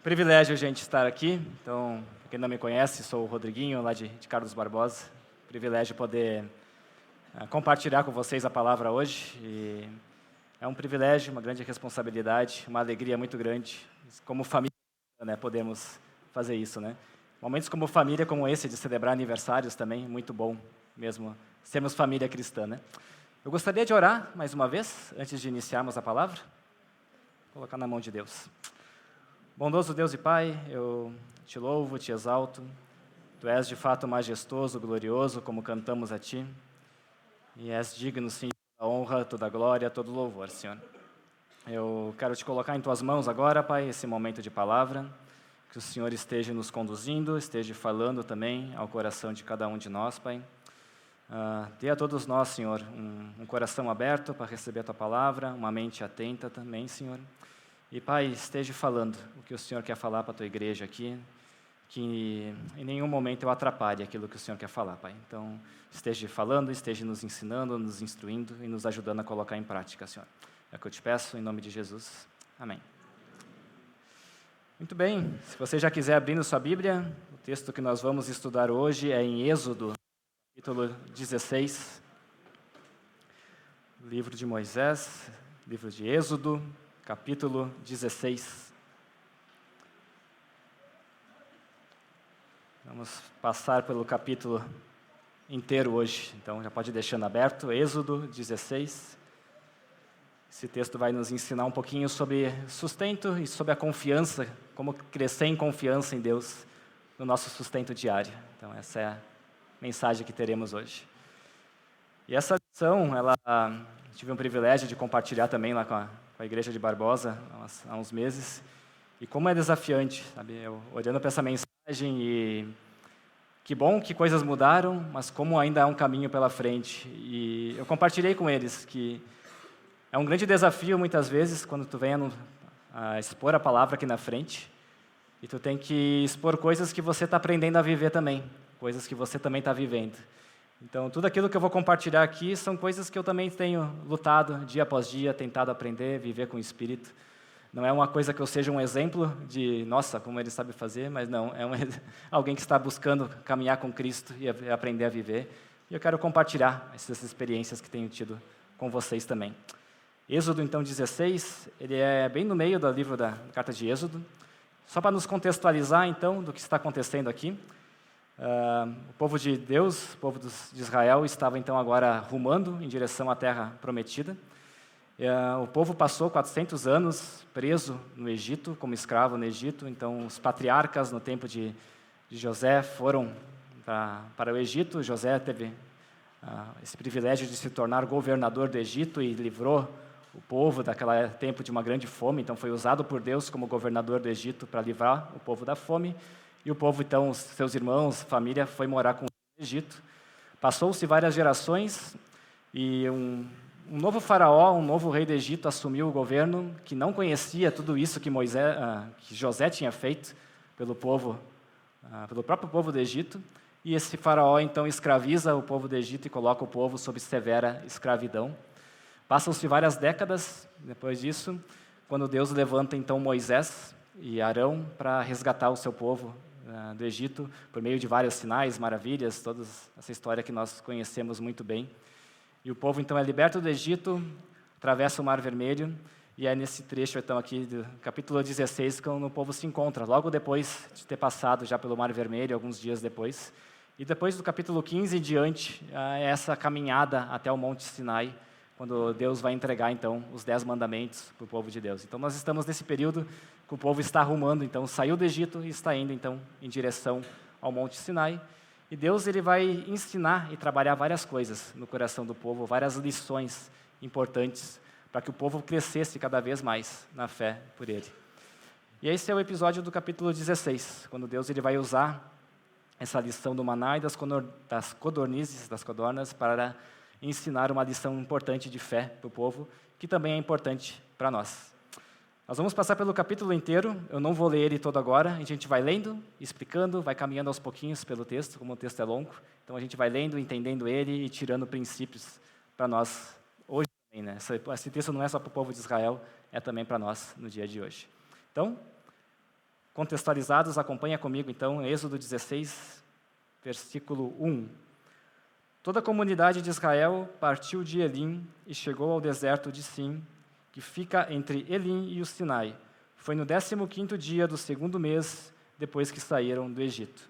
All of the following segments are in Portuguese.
Privilégio, gente, estar aqui. Então, pra quem não me conhece, sou o Rodriguinho, lá de Carlos Barbosa. Privilégio poder compartilhar com vocês a palavra hoje. E é um privilégio, uma grande responsabilidade, uma alegria muito grande. Como família, né, podemos fazer isso, né? Momentos como família, como esse, de celebrar aniversários também, muito bom mesmo sermos família cristã, né? Eu gostaria de orar mais uma vez, antes de iniciarmos a palavra. Vou colocar na mão de Deus. Bondoso Deus e Pai, eu te louvo, te exalto. Tu és de fato majestoso, glorioso, como cantamos a Ti. E és digno, sim, de toda honra, toda glória, todo louvor, Senhor. Eu quero te colocar em Tuas mãos agora, Pai, esse momento de palavra. Que o Senhor esteja nos conduzindo, esteja falando também ao coração de cada um de nós, Pai. Dê a todos nós, Senhor, um coração aberto para receber a Tua palavra, uma mente atenta também, Senhor. E, Pai, esteja falando o que o Senhor quer falar para a Tua igreja aqui, que em nenhum momento eu atrapalhe aquilo que o Senhor quer falar, Pai. Então, esteja falando, esteja nos ensinando, nos instruindo e nos ajudando a colocar em prática, Senhor. É o que eu te peço, em nome de Jesus. Amém. Muito bem, se você já quiser abrir na sua Bíblia, o texto que nós vamos estudar hoje é em Êxodo, capítulo 16. Livro de Moisés, livro de Êxodo, capítulo 16. Vamos passar pelo capítulo inteiro hoje, então já pode ir deixando aberto, Êxodo 16. Esse texto vai nos ensinar um pouquinho sobre sustento e sobre a confiança, como crescer em confiança em Deus no nosso sustento diário. Então essa é a mensagem que teremos hoje. E essa lição, tive um privilégio de compartilhar também lá com a Igreja de Barbosa há uns meses. E como é desafiante, sabe? Eu olhando para essa mensagem e que bom que coisas mudaram, mas como ainda há um caminho pela frente. E eu compartilhei com eles que é um grande desafio muitas vezes quando tu vem a expor a palavra aqui na frente e tu tem que expor coisas que você está aprendendo a viver também, coisas que você também está vivendo. Então, tudo aquilo que eu vou compartilhar aqui são coisas que eu também tenho lutado dia após dia, tentado aprender, viver com o Espírito. Não é uma coisa que eu seja um exemplo de, nossa, como ele sabe fazer, mas não, é alguém que está buscando caminhar com Cristo e aprender a viver. E eu quero compartilhar essas experiências que tenho tido com vocês também. Êxodo, então, 16, ele é bem no meio do livro da carta de Êxodo. Só para nos contextualizar, então, do que está acontecendo aqui. O povo de Deus, o povo de Israel, estava então agora rumando em direção à terra prometida. O povo passou 400 anos preso no Egito, como escravo no Egito. Então, os patriarcas, no tempo de José, foram para o Egito. José teve esse privilégio de se tornar governador do Egito e livrou o povo daquele tempo de uma grande fome. Então, foi usado por Deus como governador do Egito para livrar o povo da fome. E o povo, então, os seus irmãos, família, foi morar com o Egito. Passou-se várias gerações e um novo faraó, um novo rei do Egito assumiu o governo, que não conhecia tudo isso que José tinha feito pelo próprio povo do Egito. E esse faraó, então, escraviza o povo do Egito e coloca o povo sob severa escravidão. Passam-se várias décadas depois disso, quando Deus levanta, então, Moisés e Arão para resgatar o seu povo do Egito, por meio de vários sinais, maravilhas, toda essa história que nós conhecemos muito bem. E o povo, então, é liberto do Egito, atravessa o Mar Vermelho, e é nesse trecho, então, aqui do capítulo 16, que o povo se encontra, logo depois de ter passado já pelo Mar Vermelho, alguns dias depois. E depois do capítulo 15 em diante, é essa caminhada até o Monte Sinai, quando Deus vai entregar, então, os 10 mandamentos para o povo de Deus. Então, nós estamos nesse período que o povo está arrumando, então, saiu do Egito e está indo, então, em direção ao Monte Sinai. E Deus ele vai ensinar e trabalhar várias coisas no coração do povo, várias lições importantes para que o povo crescesse cada vez mais na fé por Ele. E esse é o episódio do capítulo 16, quando Deus ele vai usar essa lição do maná e das codornizes, das codornas, para ensinar uma lição importante de fé para o povo, que também é importante para nós. Nós vamos passar pelo capítulo inteiro, eu não vou ler ele todo agora, a gente vai lendo, explicando, vai caminhando aos pouquinhos pelo texto, como o texto é longo, então a gente vai lendo, entendendo ele e tirando princípios para nós hoje também, né? Esse texto não é só para o povo de Israel, é também para nós no dia de hoje. Então, contextualizados, acompanha comigo, então, Êxodo 16, versículo 1. Toda a comunidade de Israel partiu de Elim e chegou ao deserto de Sim, que fica entre Elim e o Sinai. Foi no 15º dia do 2º mês, depois que saíram do Egito.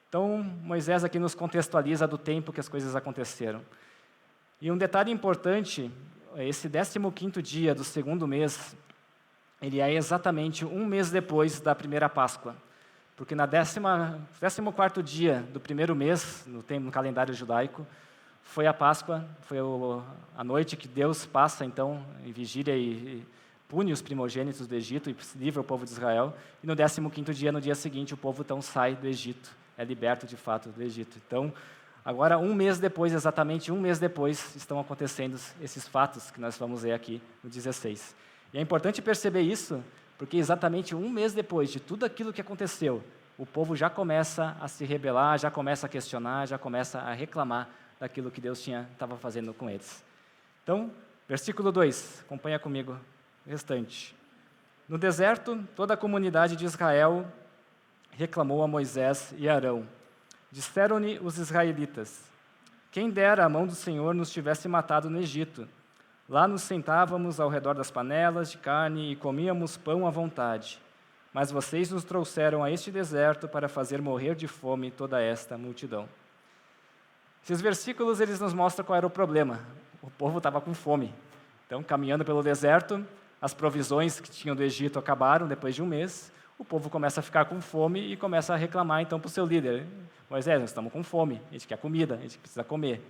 Então, Moisés aqui nos contextualiza do tempo que as coisas aconteceram. E um detalhe importante, esse 15º dia do 2º mês, ele é exatamente um mês depois da primeira Páscoa. Porque no 14º dia do primeiro mês, no calendário judaico, foi a Páscoa, foi a noite que Deus passa, então, em vigília e pune os primogênitos do Egito e livra o povo de Israel. E no 15º dia, no dia seguinte, o povo então sai do Egito, é liberto de fato do Egito. Então, agora um mês depois, exatamente um mês depois, estão acontecendo esses fatos que nós vamos ver aqui no 16. E é importante perceber isso, porque exatamente um mês depois de tudo aquilo que aconteceu, o povo já começa a se rebelar, já começa a questionar, já começa a reclamar daquilo que Deus estava fazendo com eles. Então, versículo 2, acompanha comigo o restante. No deserto, toda a comunidade de Israel reclamou a Moisés e Arão. Disseram-lhe os israelitas: quem dera a mão do Senhor nos tivesse matado no Egito. Lá nos sentávamos ao redor das panelas de carne e comíamos pão à vontade. Mas vocês nos trouxeram a este deserto para fazer morrer de fome toda esta multidão. Esses versículos eles nos mostram qual era o problema. O povo estava com fome. Então, caminhando pelo deserto, as provisões que tinham do Egito acabaram depois de um mês. O povo começa a ficar com fome e começa a reclamar então para o seu líder: Moisés, nós estamos com fome, a gente quer comida, a gente precisa comer.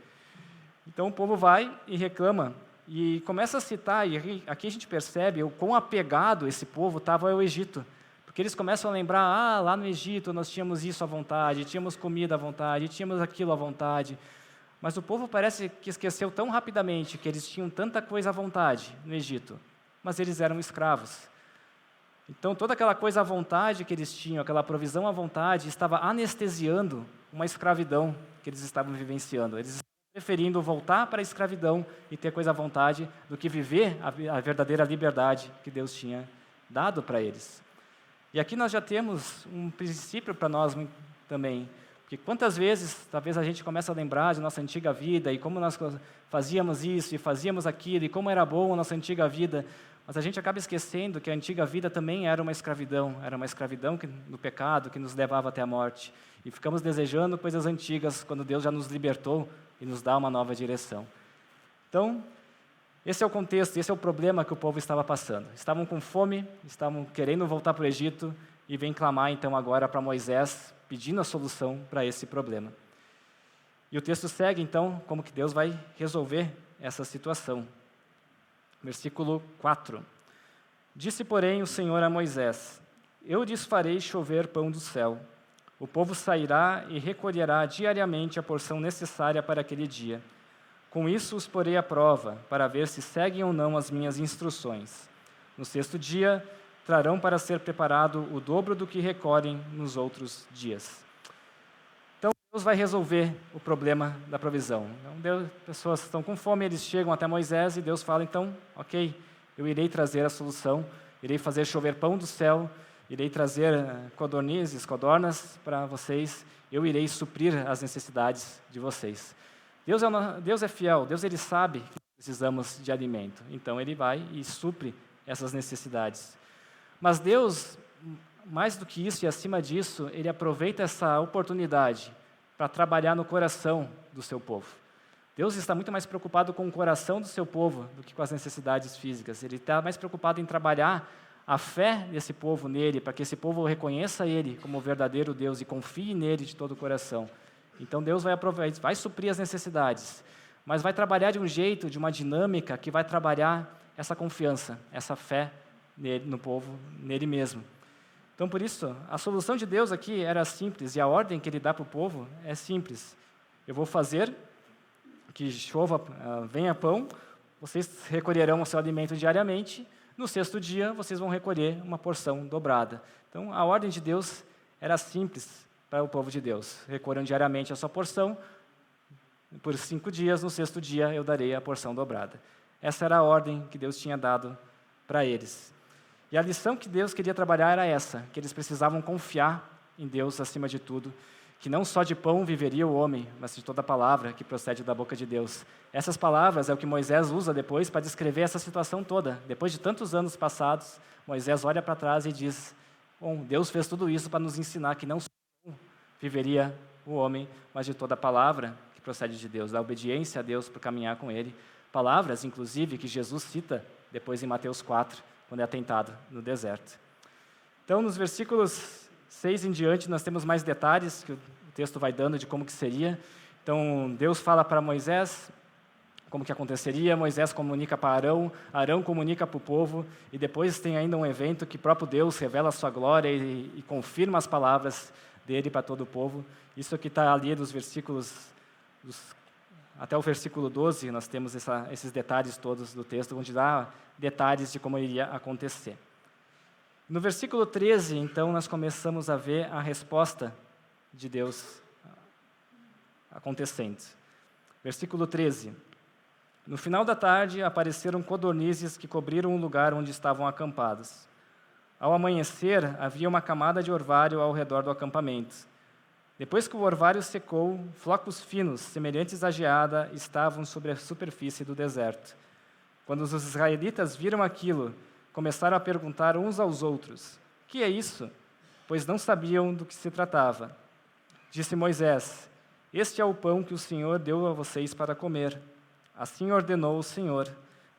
Então o povo vai e reclama e começa a citar, e aqui a gente percebe o quão apegado esse povo estava ao Egito. Porque eles começam a lembrar, lá no Egito nós tínhamos isso à vontade, tínhamos comida à vontade, tínhamos aquilo à vontade. Mas o povo parece que esqueceu tão rapidamente que eles tinham tanta coisa à vontade no Egito, mas eles eram escravos. Então, toda aquela coisa à vontade que eles tinham, aquela provisão à vontade, estava anestesiando uma escravidão que eles estavam vivenciando. Eles estavam preferindo voltar para a escravidão e ter coisa à vontade do que viver a verdadeira liberdade que Deus tinha dado para eles. E aqui nós já temos um princípio para nós também. Porque quantas vezes, talvez a gente comece a lembrar de nossa antiga vida e como nós fazíamos isso e fazíamos aquilo e como era bom a nossa antiga vida, mas a gente acaba esquecendo que a antiga vida também era uma escravidão no pecado que nos levava até a morte. E ficamos desejando coisas antigas quando Deus já nos libertou e nos dá uma nova direção. Então, esse é o contexto, esse é o problema que o povo estava passando. Estavam com fome, estavam querendo voltar para o Egito e vem clamar então agora para Moisés, pedindo a solução para esse problema. E o texto segue então como que Deus vai resolver essa situação. Versículo 4. Disse, porém, o Senhor a Moisés: eu lhes farei chover pão do céu. O povo sairá e recolherá diariamente a porção necessária para aquele dia. Com isso os porei à prova, para ver se seguem ou não as minhas instruções. No 6º dia, trarão para ser preparado o dobro do que recolhem nos outros dias. Então, Deus vai resolver o problema da provisão. Então, pessoas estão com fome, eles chegam até Moisés e Deus fala, então, ok, eu irei trazer a solução, irei fazer chover pão do céu, irei trazer codornas para vocês, eu irei suprir as necessidades de vocês. Deus é fiel, Deus ele sabe que precisamos de alimento, então ele vai e supre essas necessidades. Mas Deus, mais do que isso e acima disso, ele aproveita essa oportunidade para trabalhar no coração do seu povo. Deus está muito mais preocupado com o coração do seu povo do que com as necessidades físicas. Ele está mais preocupado em trabalhar a fé desse povo nele, para que esse povo reconheça ele como o verdadeiro Deus e confie nele de todo o coração. Então Deus vai suprir as necessidades, mas vai trabalhar de um jeito, de uma dinâmica que vai trabalhar essa confiança, essa fé nele, no povo, nele mesmo. Então, por isso, a solução de Deus aqui era simples, e a ordem que ele dá para o povo é simples. Eu vou fazer que chova, venha pão, vocês recolherão o seu alimento diariamente, no 6º dia vocês vão recolher uma porção dobrada. Então, a ordem de Deus era simples para o povo de Deus. Recolham diariamente a sua porção, por 5 dias, no 6º dia eu darei a porção dobrada. Essa era a ordem que Deus tinha dado para eles. E a lição que Deus queria trabalhar era essa, que eles precisavam confiar em Deus acima de tudo, que não só de pão viveria o homem, mas de toda a palavra que procede da boca de Deus. Essas palavras é o que Moisés usa depois para descrever essa situação toda. Depois de tantos anos passados, Moisés olha para trás e diz, bom, Deus fez tudo isso para nos ensinar que não só viveria o homem, mas de toda a palavra que procede de Deus, da obediência a Deus para caminhar com Ele. Palavras, inclusive, que Jesus cita depois em Mateus 4, quando é tentado no deserto. Então, nos versículos 6 em diante, nós temos mais detalhes que o texto vai dando de como que seria. Então, Deus fala para Moisés como que aconteceria, Moisés comunica para Arão, Arão comunica para o povo, e depois tem ainda um evento que o próprio Deus revela a sua glória e confirma as palavras dele para todo o povo. Isso aqui está ali dos versículos, até o versículo 12, nós temos esses detalhes todos do texto, onde dá detalhes de como iria acontecer. No versículo 13, então, nós começamos a ver a resposta de Deus acontecendo. Versículo 13. No final da tarde, apareceram codornizes que cobriram o lugar onde estavam acampados. Ao amanhecer, havia uma camada de orvalho ao redor do acampamento. Depois que o orvalho secou, flocos finos, semelhantes à geada, estavam sobre a superfície do deserto. Quando os israelitas viram aquilo, começaram a perguntar uns aos outros, que é isso? Pois não sabiam do que se tratava. Disse Moisés, este é o pão que o Senhor deu a vocês para comer. Assim ordenou o Senhor,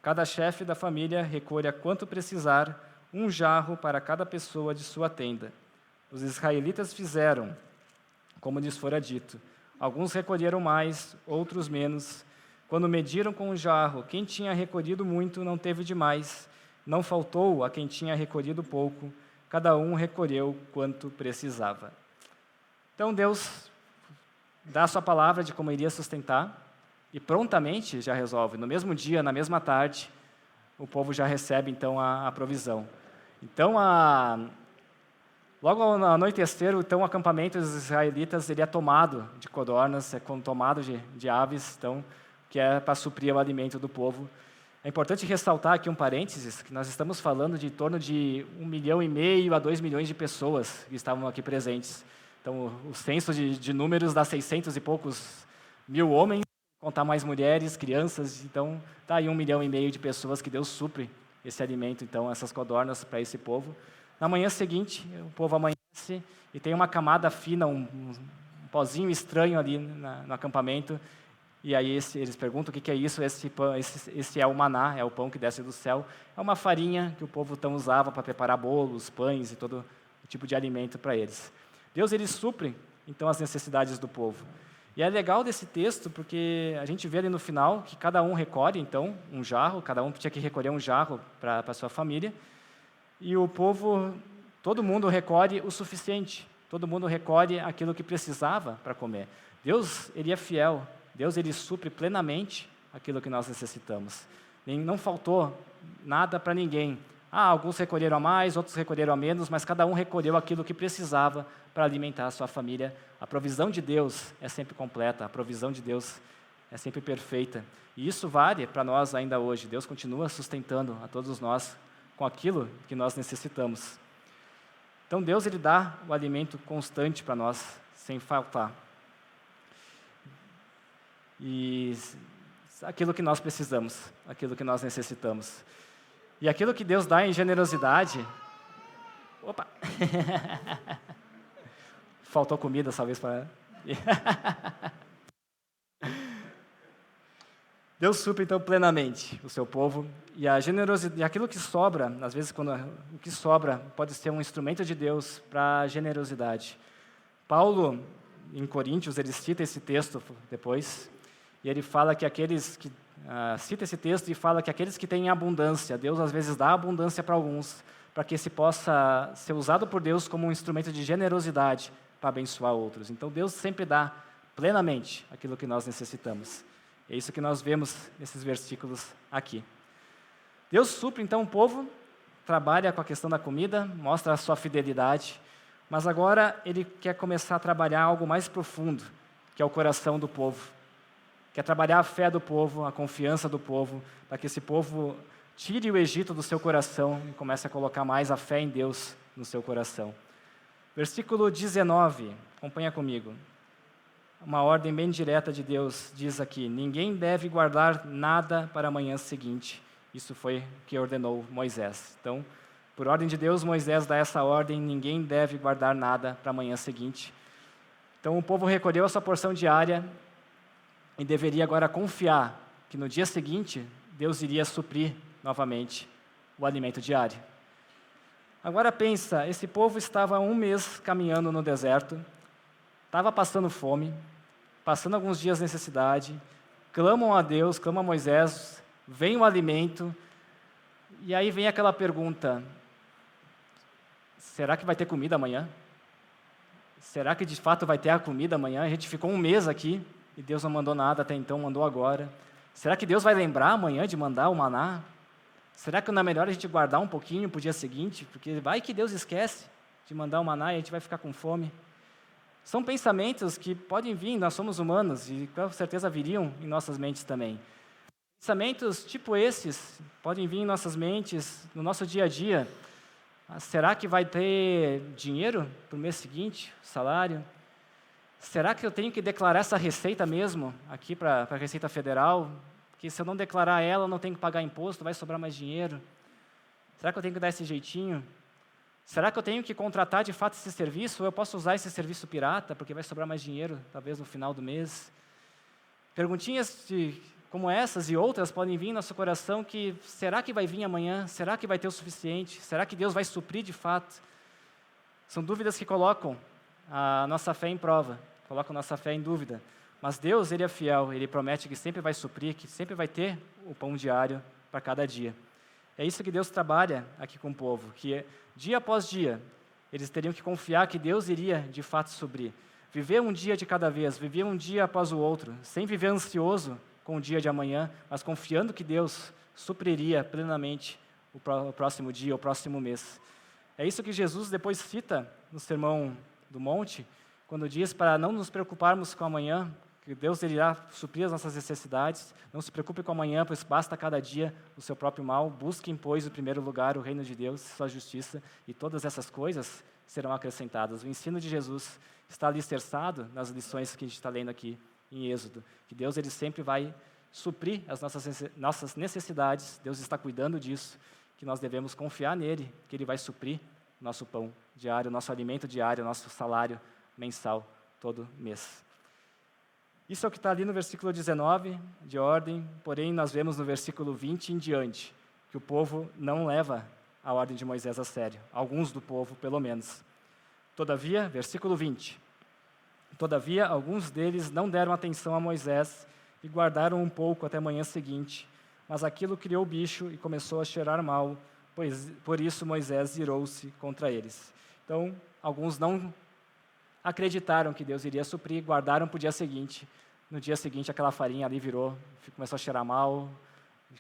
cada chefe da família recolha quanto precisar, um jarro para cada pessoa de sua tenda. Os israelitas fizeram como lhes fora dito. Alguns recolheram mais, outros menos. Quando mediram com o jarro, quem tinha recolhido muito não teve demais, não faltou a quem tinha recolhido pouco, cada um recolheu quanto precisava. Então Deus dá a sua palavra de como iria sustentar, e prontamente já resolve. No mesmo dia, na mesma tarde, o povo já recebe então a provisão. Então, logo ao anoitecer, então, o acampamento dos israelitas ele é tomado de codornas, é tomado de aves, então, que é para suprir o alimento do povo. É importante ressaltar aqui um parênteses, que nós estamos falando de em torno de 1,5 milhão a 2 milhões de pessoas que estavam aqui presentes. Então, o censo de números dá 600 e poucos mil homens, contar mais mulheres, crianças, então está aí 1,5 milhão de pessoas que Deus supre esse alimento, então, essas codornas para esse povo. Na manhã seguinte, o povo amanhece e tem uma camada fina, um pozinho estranho ali no acampamento, e aí eles perguntam o que é isso, esse é o maná, é o pão que desce do céu, é uma farinha que o povo então usava para preparar bolos, pães e todo tipo de alimento para eles. Deus ele supre, então, as necessidades do povo. E é legal desse texto, porque a gente vê ali no final que cada um recolhe, então, um jarro, cada um tinha que recolher um jarro para a sua família, e o povo, todo mundo recolhe o suficiente, todo mundo recolhe aquilo que precisava para comer. Deus, ele é fiel, Deus, ele supre plenamente aquilo que nós necessitamos. Não faltou nada para ninguém. Alguns recolheram a mais, outros recolheram a menos, mas cada um recolheu aquilo que precisava para alimentar a sua família. A provisão de Deus é sempre completa, a provisão de Deus é sempre perfeita. E isso vale para nós ainda hoje. Deus continua sustentando a todos nós com aquilo que nós necessitamos. Então Deus ele dá o alimento constante para nós, sem faltar. E aquilo que nós precisamos, aquilo que nós necessitamos. E aquilo que Deus dá em generosidade... Opa! Faltou comida, talvez, para... Deus supre, então, plenamente o seu povo. E a generosidade, e aquilo que sobra, às vezes, o que sobra pode ser um instrumento de Deus para a generosidade. Paulo, em Coríntios, ele cita esse texto depois, e ele fala que aqueles que... cita esse texto e fala que aqueles que têm abundância, Deus às vezes dá abundância para alguns, para que esse possa ser usado por Deus como um instrumento de generosidade para abençoar outros. Então Deus sempre dá plenamente aquilo que nós necessitamos. É isso que nós vemos nesses versículos aqui. Deus supre, então, o povo, trabalha com a questão da comida, mostra a sua fidelidade, mas agora ele quer começar a trabalhar algo mais profundo, que é o coração do povo. Quer trabalhar a fé do povo, a confiança do povo, para que esse povo Tire o Egito do seu coração e comece a colocar mais a fé em Deus no seu coração. Versículo 19, acompanha comigo. Uma ordem bem direta de Deus diz aqui: ninguém deve guardar nada para a manhã seguinte. Isso foi o que ordenou Moisés. Então, por ordem de Deus, Moisés dá essa ordem: ninguém deve guardar nada para a manhã seguinte. Então, o povo recolheu a sua porção diária e deveria agora confiar que no dia seguinte Deus iria suprir novamente o alimento diário. Agora pensa, esse povo estava 1 mês caminhando no deserto, estava passando fome, passando alguns dias de necessidade, clamam a Deus, clamam a Moisés, vem o alimento, e aí vem aquela pergunta: será que vai ter comida amanhã? Será que de fato vai ter a comida amanhã? A gente ficou 1 mês aqui e Deus não mandou nada até então, mandou agora. Será que Deus vai lembrar amanhã de mandar o maná? Será que não é melhor a gente guardar um pouquinho para o dia seguinte? Porque vai que Deus esquece de mandar o maná e a gente vai ficar com fome. São pensamentos que podem vir, nós somos humanos, e com certeza viriam em nossas mentes também. Pensamentos tipo esses podem vir em nossas mentes, no nosso dia a dia. Será que vai ter dinheiro para o mês seguinte, salário? Será que eu tenho que declarar essa receita mesmo, aqui para a Receita Federal? Que se eu não declarar ela, eu não tenho que pagar imposto, vai sobrar mais dinheiro. Será que eu tenho que dar esse jeitinho? Será que eu tenho que contratar de fato esse serviço, ou eu posso usar esse serviço pirata, porque vai sobrar mais dinheiro, talvez no final do mês? Perguntinhas como essas e outras podem vir em nosso coração, que será que vai vir amanhã? Será que vai ter o suficiente? Será que Deus vai suprir de fato? São dúvidas que colocam a nossa fé em prova, colocam a nossa fé em dúvida. Mas Deus, Ele é fiel, Ele promete que sempre vai suprir, que sempre vai ter o pão diário para cada dia. É isso que Deus trabalha aqui com o povo, que dia após dia, eles teriam que confiar que Deus iria de fato suprir. Viver um dia de cada vez, viver um dia após o outro, sem viver ansioso com o dia de amanhã, mas confiando que Deus supriria plenamente o próximo dia, o próximo mês. É isso que Jesus depois cita no Sermão do Monte, quando diz para não nos preocuparmos com amanhã, que Deus irá suprir as nossas necessidades. Não se preocupe com amanhã, pois basta cada dia o seu próprio mal. Busquem, pois, em primeiro lugar o reino de Deus, sua justiça, e todas essas coisas serão acrescentadas. O ensino de Jesus está alicerçado nas lições que a gente está lendo aqui em Êxodo, que Deus ele sempre vai suprir as nossas necessidades. Deus está cuidando disso, que nós devemos confiar nele, que ele vai suprir nosso pão diário, nosso alimento diário, nosso salário mensal todo mês. Isso é o que está ali no versículo 19, de ordem, porém nós vemos no versículo 20 em diante, que o povo não leva a ordem de Moisés a sério, alguns do povo pelo menos. Todavia, versículo 20, todavia alguns deles não deram atenção a Moisés e guardaram um pouco até a manhã seguinte, mas aquilo criou bicho e começou a cheirar mal, pois por isso Moisés irou-se contra eles. Então, alguns não acreditaram que Deus iria suprir, guardaram para o dia seguinte. No dia seguinte, aquela farinha ali virou, começou a cheirar mal,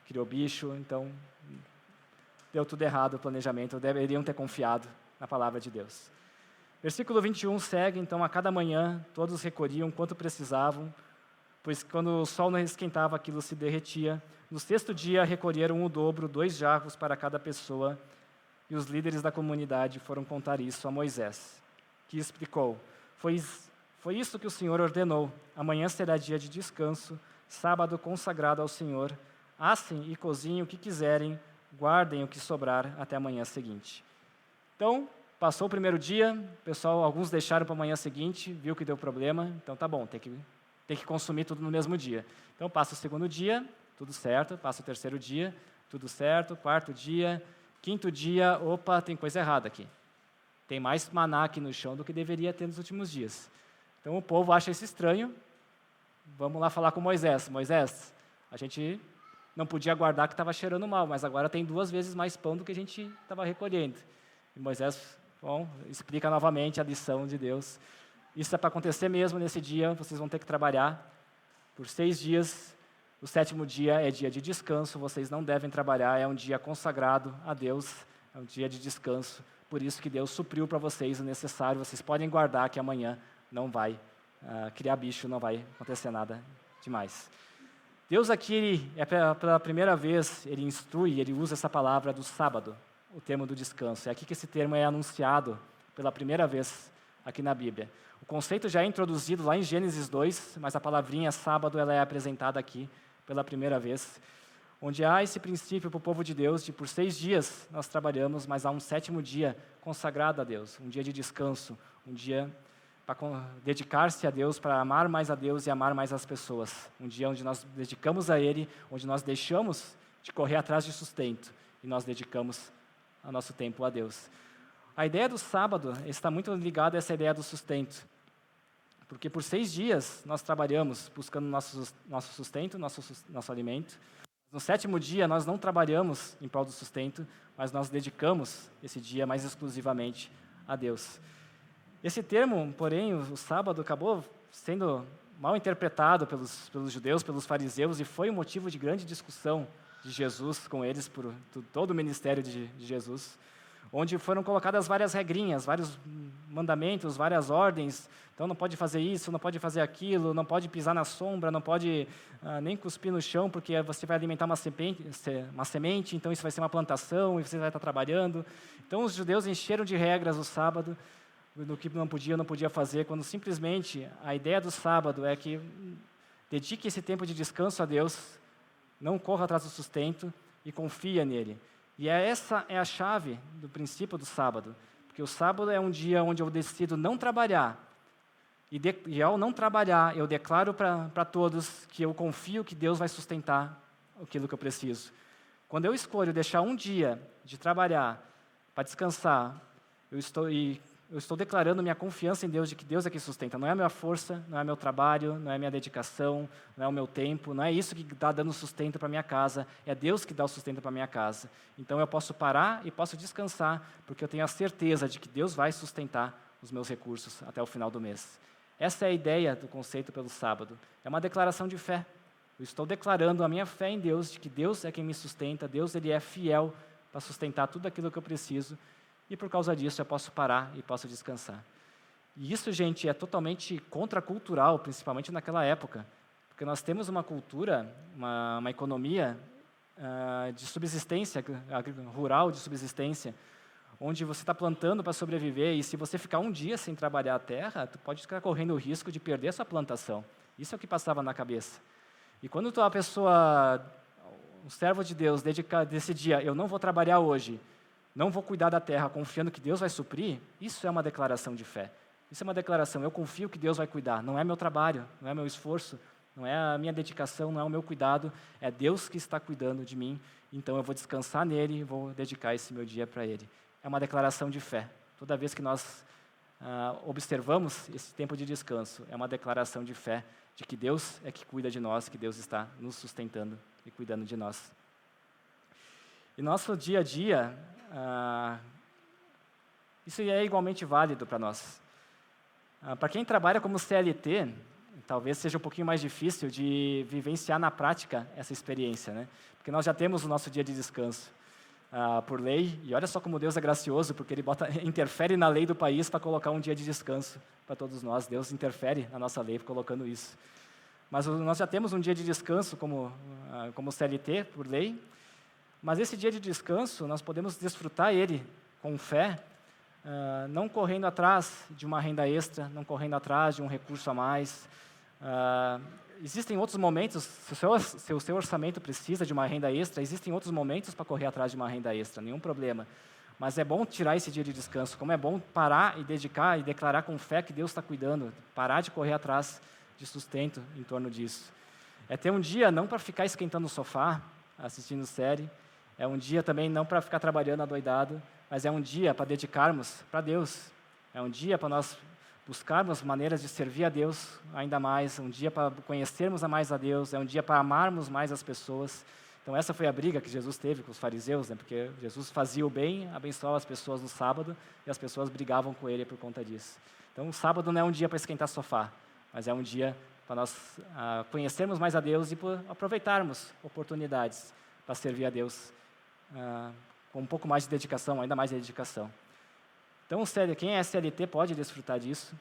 criou bicho, então deu tudo errado o planejamento, deveriam ter confiado na palavra de Deus. Versículo 21 segue, então, a cada manhã, todos recolhiam quanto precisavam, pois quando o sol não esquentava, aquilo se derretia. No 6º dia, recolheram o dobro, 2 jarros para cada pessoa, e os líderes da comunidade foram contar isso a Moisés, que explicou: Foi isso que o Senhor ordenou. Amanhã será dia de descanso, sábado consagrado ao Senhor. Assem e cozinhem o que quiserem, guardem o que sobrar até a manhã seguinte. Então, passou o primeiro dia, pessoal, alguns deixaram para a manhã seguinte, viu que deu problema, então tá bom, tem que consumir tudo no mesmo dia. Então, passa o 2º dia, tudo certo, passa o 3º dia, tudo certo, 4º dia, 5º dia, opa, tem coisa errada aqui. Tem mais maná aqui no chão do que deveria ter nos últimos dias. Então o povo acha isso estranho. Vamos lá falar com Moisés. Moisés, a gente não podia guardar que estava cheirando mal, mas agora tem 2 vezes mais pão do que a gente estava recolhendo. E Moisés, explica novamente a lição de Deus. Isso é para acontecer mesmo nesse dia, vocês vão ter que trabalhar por 6 dias. O 7º dia é dia de descanso, vocês não devem trabalhar, é um dia consagrado a Deus, é um dia de descanso. Por isso que Deus supriu para vocês o necessário, vocês podem guardar que amanhã não vai criar bicho, não vai acontecer nada demais. Deus aqui, pela primeira vez, Ele instrui, Ele usa essa palavra do sábado, o termo do descanso. É aqui que esse termo é anunciado pela primeira vez aqui na Bíblia. O conceito já é introduzido lá em Gênesis 2, mas a palavrinha sábado ela é apresentada aqui pela primeira vez, onde há esse princípio para o povo de Deus de por 6 dias nós trabalhamos, mas há um 7º dia consagrado a Deus, um dia de descanso, um dia para dedicar-se a Deus, para amar mais a Deus e amar mais as pessoas. Um dia onde nós dedicamos a Ele, onde nós deixamos de correr atrás de sustento e nós dedicamos o nosso tempo a Deus. A ideia do sábado está muito ligada a essa ideia do sustento, porque por 6 dias nós trabalhamos buscando nosso sustento, nosso alimento. No 7º dia nós não trabalhamos em prol do sustento, mas nós dedicamos esse dia mais exclusivamente a Deus. Esse termo, porém, o sábado, acabou sendo mal interpretado pelos judeus, pelos fariseus, e foi um motivo de grande discussão de Jesus com eles, por todo o ministério de Jesus, onde foram colocadas várias regrinhas, vários mandamentos, várias ordens. Então, não pode fazer isso, não pode fazer aquilo, não pode pisar na sombra, não pode nem cuspir no chão, porque você vai alimentar uma semente, então isso vai ser uma plantação, e você vai estar trabalhando. Então, os judeus encheram de regras o sábado, do que não podia fazer, quando simplesmente a ideia do sábado é que dedique esse tempo de descanso a Deus, não corra atrás do sustento e confia nele. E essa é a chave do princípio do sábado, porque o sábado é um dia onde eu decido não trabalhar, e ao não trabalhar, eu declaro para todos que eu confio que Deus vai sustentar aquilo que eu preciso. Quando eu escolho deixar um dia de trabalhar para descansar, eu estou declarando minha confiança em Deus, de que Deus é que sustenta. Não é a minha força, não é meu trabalho, não é a minha dedicação, não é o meu tempo, não é isso que está dando sustento para a minha casa, é Deus que dá o sustento para a minha casa. Então eu posso parar e posso descansar, porque eu tenho a certeza de que Deus vai sustentar os meus recursos até o final do mês. Essa é a ideia do conceito pelo sábado. É uma declaração de fé. Eu estou declarando a minha fé em Deus, de que Deus é quem me sustenta, Deus ele é fiel para sustentar tudo aquilo que eu preciso, e por causa disso eu posso parar e posso descansar. E isso, gente, é totalmente contracultural, principalmente naquela época, porque nós temos uma cultura, uma economia de subsistência, rural de subsistência, onde você está plantando para sobreviver, e se você ficar um dia sem trabalhar a terra, tu pode ficar correndo o risco de perder a sua plantação. Isso é o que passava na cabeça. E quando tu é uma pessoa, um servo de Deus, desse dia, eu não vou trabalhar hoje, não vou cuidar da terra confiando que Deus vai suprir, isso é uma declaração de fé. Isso é uma declaração, eu confio que Deus vai cuidar. Não é meu trabalho, não é meu esforço, não é a minha dedicação, não é o meu cuidado, é Deus que está cuidando de mim, então eu vou descansar nele e vou dedicar esse meu dia para Ele. É uma declaração de fé. Toda vez que nós observamos esse tempo de descanso, é uma declaração de fé de que Deus é que cuida de nós, que Deus está nos sustentando e cuidando de nós. E nosso dia a dia, isso é igualmente válido para nós. Para quem trabalha como CLT, talvez seja um pouquinho mais difícil de vivenciar na prática essa experiência, né? Porque nós já temos o nosso dia de descanso por lei, e olha só como Deus é gracioso, porque Ele interfere na lei do país para colocar um dia de descanso para todos nós. Deus interfere na nossa lei colocando isso. Mas nós já temos um dia de descanso como CLT, por lei, mas esse dia de descanso nós podemos desfrutar ele com fé, não correndo atrás de uma renda extra, não correndo atrás de um recurso a mais. Existem outros momentos, se o seu orçamento precisa de uma renda extra, existem outros momentos para correr atrás de uma renda extra, nenhum problema. Mas é bom tirar esse dia de descanso, como é bom parar e dedicar e declarar com fé que Deus está cuidando, parar de correr atrás de sustento em torno disso. É ter um dia não para ficar esquentando o sofá, assistindo série, é um dia também não para ficar trabalhando adoidado, mas é um dia para dedicarmos para Deus, é um dia para nós buscarmos maneiras de servir a Deus ainda mais, um dia para conhecermos mais a Deus, é um dia para amarmos mais as pessoas. Então essa foi a briga que Jesus teve com os fariseus, né? Porque Jesus fazia o bem, abençoava as pessoas no sábado, e as pessoas brigavam com ele por conta disso. Então o sábado não é um dia para esquentar sofá, mas é um dia para nós conhecermos mais a Deus e aproveitarmos oportunidades para servir a Deus com um pouco mais de dedicação, ainda mais de dedicação. Então, quem é CLT pode desfrutar disso.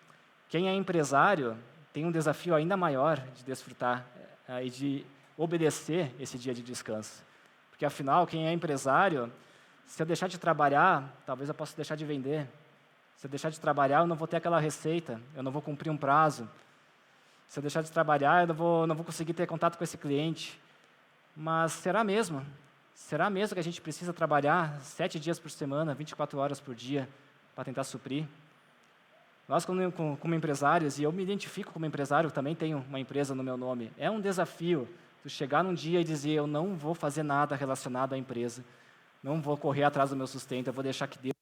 Quem é empresário tem um desafio ainda maior de desfrutar e de obedecer esse dia de descanso. Porque, afinal, quem é empresário, se eu deixar de trabalhar, talvez eu possa deixar de vender. Se eu deixar de trabalhar, eu não vou ter aquela receita, eu não vou cumprir um prazo. Se eu deixar de trabalhar, eu não vou conseguir ter contato com esse cliente. Mas será mesmo? Será mesmo que a gente precisa trabalhar 7 dias por semana, 24 horas por dia, para tentar suprir? Nós, como empresários, e eu me identifico como empresário, também tenho uma empresa no meu nome, é um desafio tu chegar num dia e dizer, eu não vou fazer nada relacionado à empresa, não vou correr atrás do meu sustento, eu vou deixar que Deus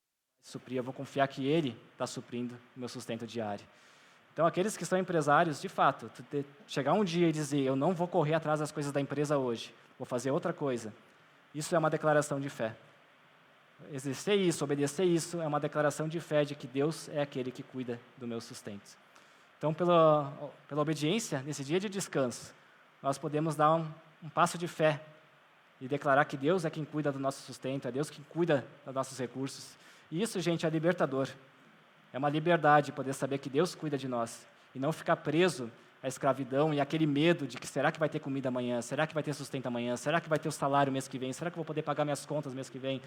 suprir, eu vou confiar que Ele está suprindo o meu sustento diário. Então, aqueles que são empresários, de fato, chegar um dia e dizer, eu não vou correr atrás das coisas da empresa hoje, vou fazer outra coisa, isso é uma declaração de fé. Exercer isso, obedecer isso, é uma declaração de fé de que Deus é aquele que cuida do meu sustento. Então, pela obediência, nesse dia de descanso, nós podemos dar um passo de fé e declarar que Deus é quem cuida do nosso sustento, é Deus quem cuida dos nossos recursos. E isso, gente, é libertador. É uma liberdade poder saber que Deus cuida de nós e não ficar preso à escravidão e aquele medo de que será que vai ter comida amanhã, será que vai ter sustento amanhã, será que vai ter o salário mês que vem, será que eu vou poder pagar minhas contas mês que vem?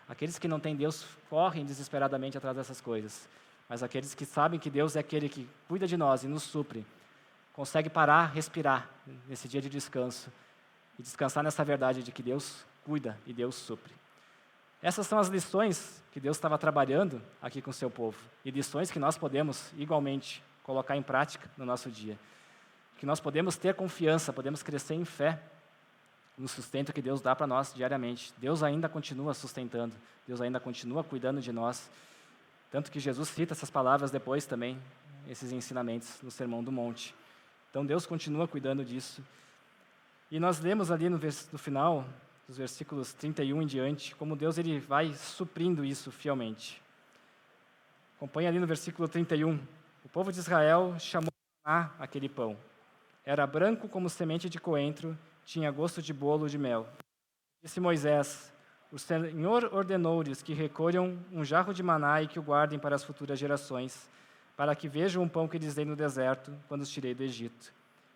Aqueles que não têm Deus correm desesperadamente atrás dessas coisas, mas aqueles que sabem que Deus é aquele que cuida de nós e nos supre, consegue parar, respirar nesse dia de descanso e descansar nessa verdade de que Deus cuida e Deus supre. Essas são as lições que Deus estava trabalhando aqui com o seu povo e lições que nós podemos igualmente colocar em prática no nosso dia. Que nós podemos ter confiança, podemos crescer em fé no sustento que Deus dá para nós diariamente. Deus ainda continua sustentando, Deus ainda continua cuidando de nós. Tanto que Jesus cita essas palavras depois também, esses ensinamentos no Sermão do Monte. Então Deus continua cuidando disso. E nós lemos ali no final, dos versículos 31 em diante, como Deus ele vai suprindo isso fielmente. Acompanhe ali no versículo 31. O povo de Israel chamou aquele pão. Era branco como semente de coentro, tinha gosto de bolo de mel. Disse Moisés, o Senhor ordenou-lhes que recolham um jarro de maná e que o guardem para as futuras gerações, para que vejam o pão que lhes dei no deserto, quando os tirei do Egito.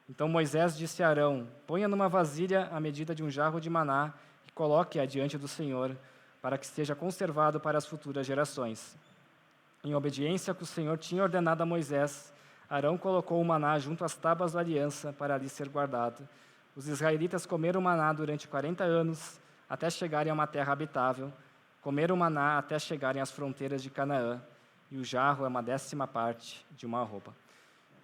Então Moisés disse a Arão, ponha numa vasilha a medida de um jarro de maná e coloque-a diante do Senhor, para que seja conservado para as futuras gerações. Em obediência ao que o Senhor tinha ordenado a Moisés, Arão colocou o maná junto às tábuas da aliança para ali ser guardado. Os israelitas comeram maná durante 40 anos, até chegarem a uma terra habitável. Comeram maná até chegarem às fronteiras de Canaã, e o jarro é uma 10ª parte de uma arroba.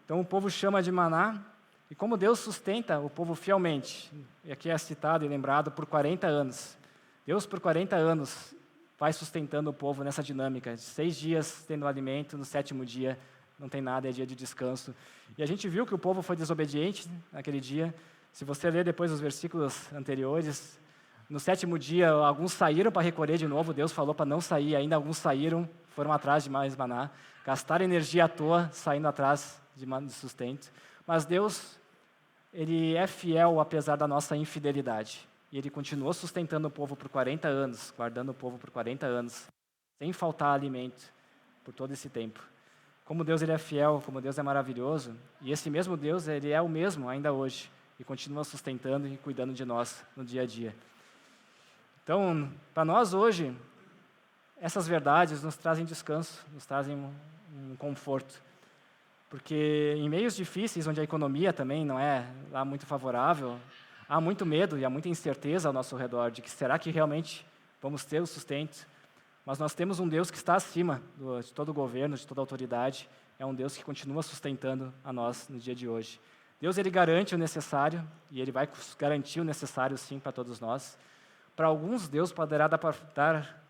Então o povo chama de maná, e como Deus sustenta o povo fielmente, e aqui é citado e lembrado por 40 anos. Deus por 40 anos vai sustentando o povo nessa dinâmica, de 6 dias tendo alimento, no 7º dia não tem nada, é dia de descanso. E a gente viu que o povo foi desobediente naquele dia. Se você ler depois os versículos anteriores, no 7º dia, alguns saíram para recolher de novo, Deus falou para não sair, ainda alguns saíram, foram atrás de mais maná, gastaram energia à toa, saindo atrás de sustento. Mas Deus, Ele é fiel apesar da nossa infidelidade. E Ele continuou sustentando o povo por 40 anos, guardando o povo por 40 anos, sem faltar alimento por todo esse tempo. Como Deus ele é fiel, como Deus é maravilhoso, e esse mesmo Deus, Ele é o mesmo ainda hoje, e continua sustentando e cuidando de nós no dia a dia. Então, para nós hoje, essas verdades nos trazem descanso, nos trazem um conforto. Porque em meios difíceis, onde a economia também não é lá muito favorável, há muito medo e há muita incerteza ao nosso redor de que será que realmente vamos ter o sustento. Mas nós temos um Deus que está acima de todo o governo, de toda a autoridade. É um Deus que continua sustentando a nós no dia de hoje. Deus ele garante o necessário e Ele vai garantir o necessário sim para todos nós. Para alguns, Deus poderá dar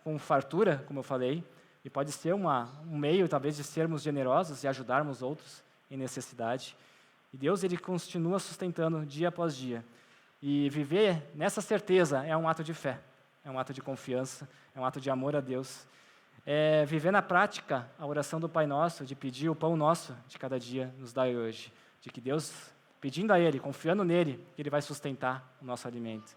com fartura, como eu falei, e pode ser um meio, talvez, de sermos generosos e ajudarmos outros em necessidade. E Deus, Ele continua sustentando dia após dia. E viver nessa certeza é um ato de fé, é um ato de confiança, é um ato de amor a Deus. É viver na prática a oração do Pai Nosso, de pedir o pão nosso de cada dia nos dai hoje. De que Deus, pedindo a Ele, confiando nele, Ele vai sustentar o nosso alimento.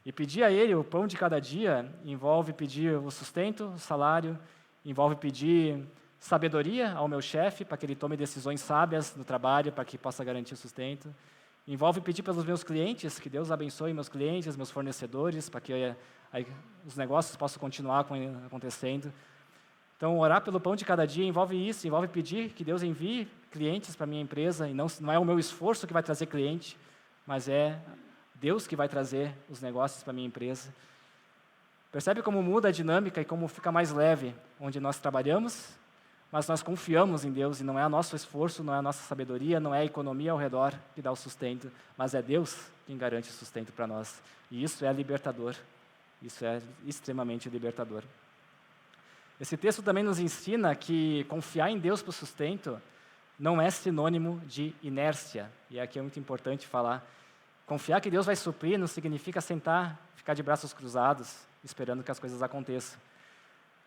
E pedir a Ele o pão de cada dia envolve pedir o sustento, o salário, envolve pedir sabedoria ao meu chefe para que ele tome decisões sábias no trabalho, para que possa garantir o sustento. Envolve pedir pelos meus clientes, que Deus abençoe meus clientes, meus fornecedores, para que aí, os negócios possam continuar acontecendo. Então, orar pelo pão de cada dia envolve isso, envolve pedir que Deus envie clientes para a minha empresa, e não é o meu esforço que vai trazer cliente, mas é Deus que vai trazer os negócios para a minha empresa. Percebe como muda a dinâmica e como fica mais leve, onde nós trabalhamos, mas nós confiamos em Deus, e não é o nosso esforço, não é a nossa sabedoria, não é a economia ao redor que dá o sustento, mas é Deus quem garante o sustento para nós. E isso é libertador, isso é extremamente libertador. Esse texto também nos ensina que confiar em Deus para o sustento não é sinônimo de inércia. E aqui é muito importante falar. Confiar que Deus vai suprir não significa sentar, ficar de braços cruzados, esperando que as coisas aconteçam.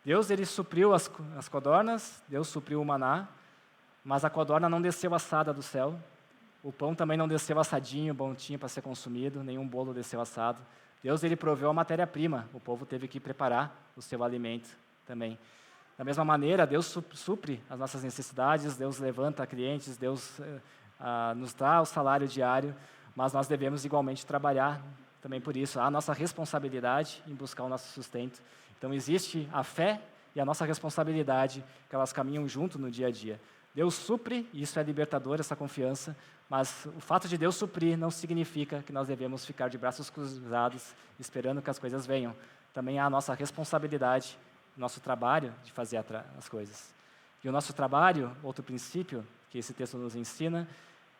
Deus, Ele supriu as codornas, Deus supriu o maná, mas a codorna não desceu assada do céu. O pão também não desceu assadinho, bonitinho para ser consumido, nenhum bolo desceu assado. Deus, Ele proveu a matéria-prima, o povo teve que preparar o seu alimento também. Da mesma maneira, Deus supre as nossas necessidades, Deus levanta clientes, Deus nos dá o salário diário, mas nós devemos igualmente trabalhar também por isso. Há a nossa responsabilidade em buscar o nosso sustento. Então, existe a fé e a nossa responsabilidade, que elas caminham junto no dia a dia. Deus supre, e isso é libertador, essa confiança, mas o fato de Deus suprir não significa que nós devemos ficar de braços cruzados, esperando que as coisas venham. Também há a nossa responsabilidade, nosso trabalho de fazer as coisas. E o nosso trabalho, outro princípio que esse texto nos ensina,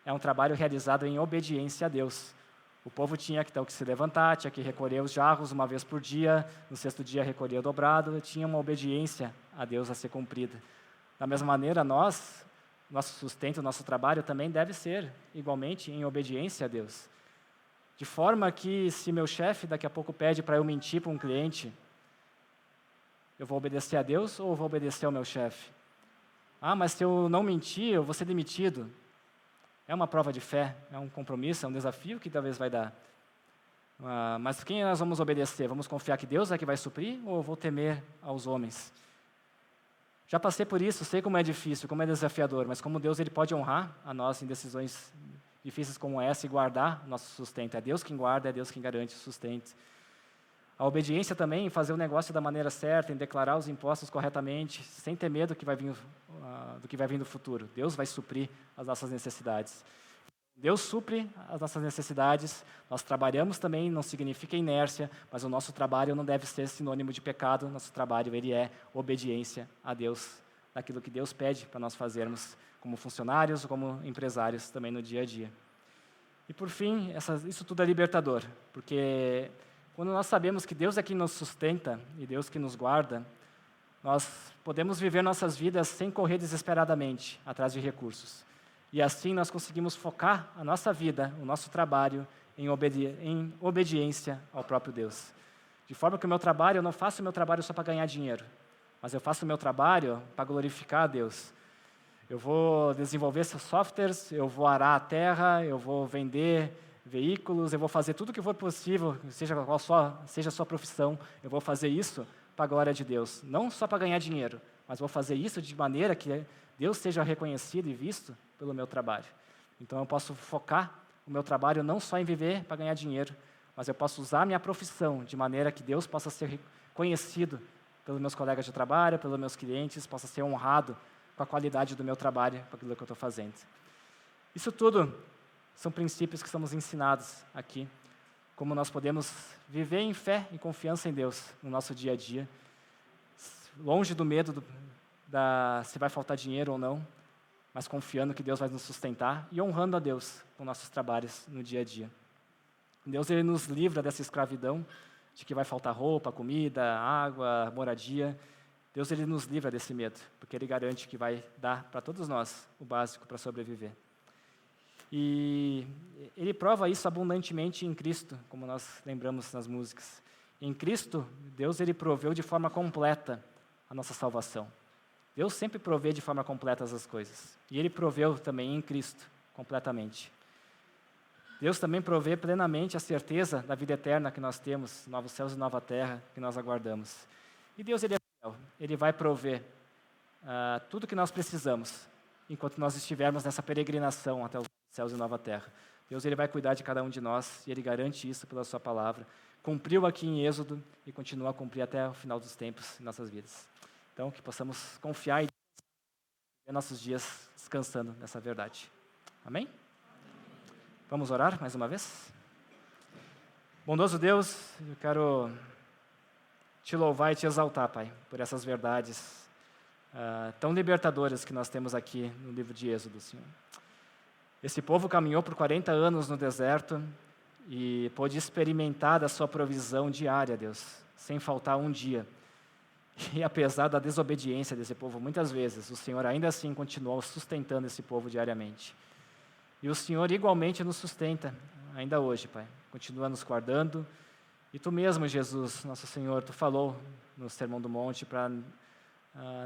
é um trabalho realizado em obediência a Deus. O povo tinha que se levantar, tinha que recolher os jarros uma vez por dia, no sexto dia recolher o dobrado, tinha uma obediência a Deus a ser cumprida. Da mesma maneira, nosso sustento, nosso trabalho também deve ser igualmente em obediência a Deus. De forma que, se meu chefe daqui a pouco pede para eu mentir para um cliente, eu vou obedecer a Deus ou eu vou obedecer ao meu chefe? Ah, mas se eu não mentir, eu vou ser demitido. É uma prova de fé, é um compromisso, é um desafio que talvez vai dar. Mas quem nós vamos obedecer? Vamos confiar que Deus é que vai suprir ou eu vou temer aos homens? Já passei por isso, sei como é difícil, como é desafiador, mas como Deus Ele pode honrar a nós em decisões difíceis como essa e guardar o nosso sustento. É Deus quem guarda, é Deus quem garante o sustento. A obediência também em fazer o negócio da maneira certa, em declarar os impostos corretamente, sem ter medo do que vai vir do futuro. Deus vai suprir as nossas necessidades. Deus supre as nossas necessidades, nós trabalhamos também, não significa inércia, mas o nosso trabalho não deve ser sinônimo de pecado, nosso trabalho ele é obediência a Deus, naquilo que Deus pede para nós fazermos como funcionários ou como empresários também no dia a dia. E por fim, isso tudo é libertador, porque quando nós sabemos que Deus é quem nos sustenta e Deus que nos guarda, nós podemos viver nossas vidas sem correr desesperadamente atrás de recursos. E assim nós conseguimos focar a nossa vida, o nosso trabalho, em obediência ao próprio Deus. De forma que eu não faço o meu trabalho só para ganhar dinheiro, mas eu faço o meu trabalho para glorificar a Deus. Eu vou desenvolver softwares, eu vou arar a terra, eu vou vender veículos, eu vou fazer tudo o que for possível, seja a sua profissão, eu vou fazer isso para a glória de Deus. Não só para ganhar dinheiro, mas vou fazer isso de maneira que Deus seja reconhecido e visto pelo meu trabalho. Então eu posso focar o meu trabalho não só em viver para ganhar dinheiro, mas eu posso usar a minha profissão de maneira que Deus possa ser reconhecido pelos meus colegas de trabalho, pelos meus clientes, possa ser honrado com a qualidade do meu trabalho, com aquilo que eu estou fazendo. Isso tudo são princípios que estamos ensinados aqui, como nós podemos viver em fé e confiança em Deus no nosso dia a dia, longe do medo se vai faltar dinheiro ou não, mas confiando que Deus vai nos sustentar e honrando a Deus com nossos trabalhos no dia a dia. Deus ele nos livra dessa escravidão, de que vai faltar roupa, comida, água, moradia. Deus ele nos livra desse medo, porque Ele garante que vai dar para todos nós o básico para sobreviver. E Ele prova isso abundantemente em Cristo, como nós lembramos nas músicas. Em Cristo, Deus ele proveu de forma completa a nossa salvação. Deus sempre provê de forma completa as coisas. E Ele proveu também em Cristo, completamente. Deus também provê plenamente a certeza da vida eterna que nós temos, novos céus e nova terra que nós aguardamos. E Deus ele é fiel, Ele vai prover tudo que nós precisamos, enquanto nós estivermos nessa peregrinação até os céus e nova terra. Deus, Ele vai cuidar de cada um de nós e Ele garante isso pela sua palavra. Cumpriu aqui em Êxodo e continua a cumprir até o final dos tempos em nossas vidas. Então, que possamos confiar e viver nossos dias descansando nessa verdade. Amém? Vamos orar mais uma vez? Bondoso Deus, eu quero te louvar e te exaltar, Pai, por essas verdades tão libertadoras que nós temos aqui no livro de Êxodo, Senhor. Esse povo caminhou por 40 anos no deserto e pôde experimentar da sua provisão diária, Deus, sem faltar um dia. E apesar da desobediência desse povo, muitas vezes, o Senhor ainda assim continuou sustentando esse povo diariamente. E o Senhor igualmente nos sustenta, ainda hoje, Pai. Continua nos guardando. E Tu mesmo, Jesus, nosso Senhor, Tu falou no Sermão do Monte para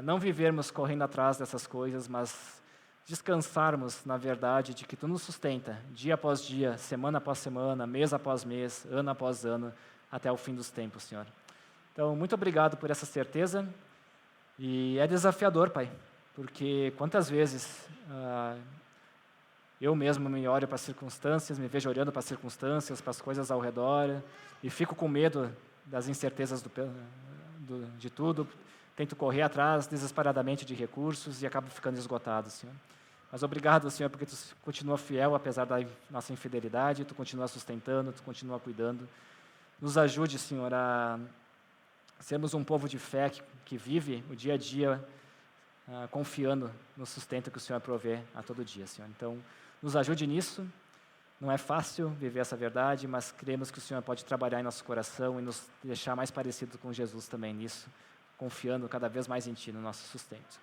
não vivermos correndo atrás dessas coisas, mas descansarmos na verdade de que Tu nos sustenta, dia após dia, semana após semana, mês após mês, ano após ano, até o fim dos tempos, Senhor. Então, muito obrigado por essa certeza. E é desafiador, Pai, porque quantas vezes eu mesmo me olho para as circunstâncias, me vejo olhando para as circunstâncias, para as coisas ao redor, e fico com medo das incertezas de tudo, tento correr atrás desesperadamente de recursos e acabo ficando esgotado, Senhor. Mas obrigado, Senhor, porque Tu continua fiel apesar da nossa infidelidade, Tu continua sustentando, Tu continua cuidando. Nos ajude, Senhor, a sermos um povo de fé que vive o dia a dia confiando no sustento que o Senhor provê a todo dia, Senhor. Então, nos ajude nisso. Não é fácil viver essa verdade, mas cremos que o Senhor pode trabalhar em nosso coração e nos deixar mais parecidos com Jesus também nisso, confiando cada vez mais em Ti, no nosso sustento.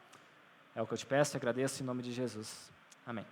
É o que eu te peço e agradeço em nome de Jesus. Amém.